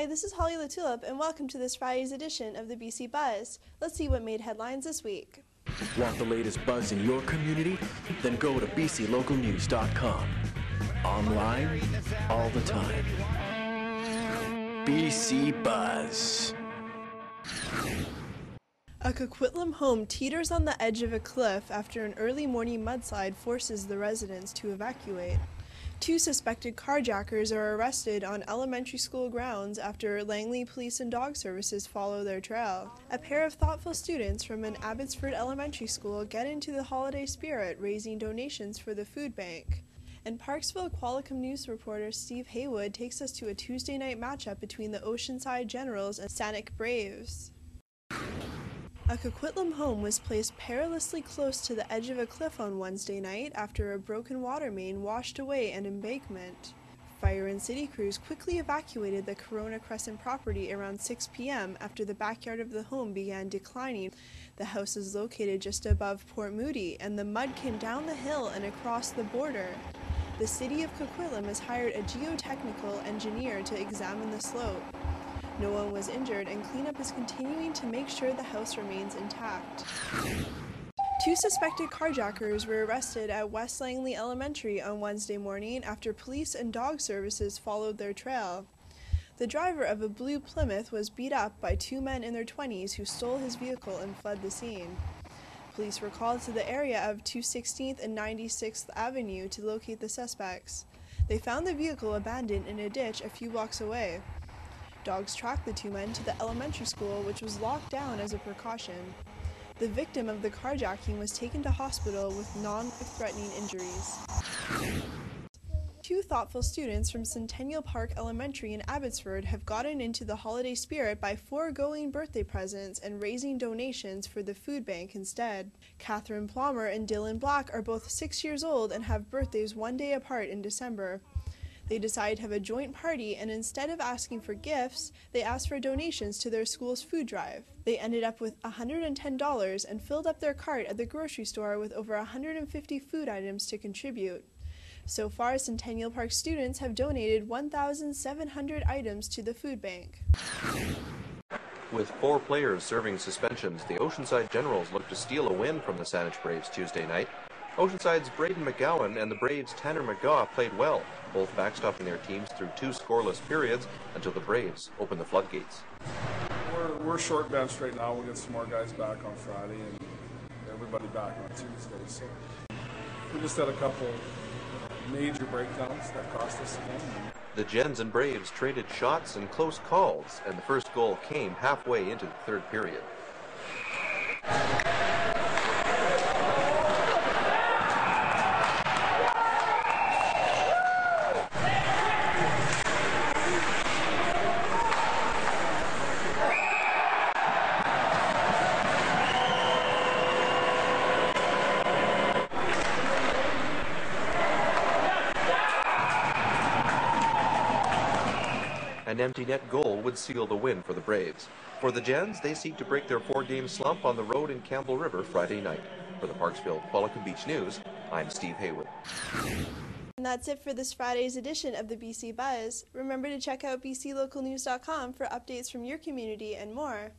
Hi, this is Holly LaTulip, and welcome to this Friday's edition of the BC Buzz. Let's see what made headlines this week. Want the latest buzz in your community? Then go to bclocalnews.com. Online, all the time. BC Buzz. A Coquitlam home teeters on the edge of a cliff after an early morning mudslide forces the residents to evacuate. 2 suspected carjackers are arrested on elementary school grounds after Langley Police and Dog Services follow their trail. A pair of thoughtful students from an Abbotsford elementary school get into the holiday spirit, raising donations for the food bank. And Parksville Coquitlam news reporter Steve Haywood takes us to a Tuesday night matchup between the Oceanside Generals and Saanich Braves. A Coquitlam home was placed perilously close to the edge of a cliff on Wednesday night after a broken water main washed away an embankment. Fire and city crews quickly evacuated the Corona Crescent property around 6 p.m. after the backyard of the home began declining. The house is located just above Port Moody, and the mud came down the hill and across the border. The city of Coquitlam has hired a geotechnical engineer to examine the slope. No one was injured, and cleanup is continuing to make sure the house remains intact. 2 suspected carjackers were arrested at West Langley Elementary on Wednesday morning after police and dog services followed their trail. The driver of a blue Plymouth was beat up by 2 men in their 20s who stole his vehicle and fled the scene. Police were called to the area of 216th and 96th Avenue to locate the suspects. They found the vehicle abandoned in a ditch a few blocks away. Dogs tracked the 2 men to the elementary school, which was locked down as a precaution. The victim of the carjacking was taken to hospital with non-threatening injuries. 2 thoughtful students from Centennial Park Elementary in Abbotsford have gotten into the holiday spirit by foregoing birthday presents and raising donations for the food bank instead. Catherine Plummer and Dylan Black are both 6 years old and have birthdays 1 day apart in December. They decided to have a joint party, and instead of asking for gifts, they asked for donations to their school's food drive. They ended up with $110 and filled up their cart at the grocery store with over 150 food items to contribute. So far, Centennial Park students have donated 1,700 items to the food bank. With 4 players serving suspensions, the Oceanside Generals look to steal a win from the Saanich Braves Tuesday night. Oceanside's Braden McGowan and the Braves' Tanner McGaw played well, both backstopping their teams through 2 scoreless periods until the Braves opened the floodgates. We're short benched right now. We'll get some more guys back on Friday and everybody back on Tuesday. So we just had a couple major breakdowns that cost us the game. The Gens and Braves traded shots and close calls, and the first goal came halfway into the 3rd period. An empty net goal would seal the win for the Braves. For the Gens, they seek to break their 4-game slump on the road in Campbell River Friday night. For the Parksville Coquitlam Beach News, I'm Steve Haywood. And that's it for this Friday's edition of the BC Buzz. Remember to check out bclocalnews.com for updates from your community and more.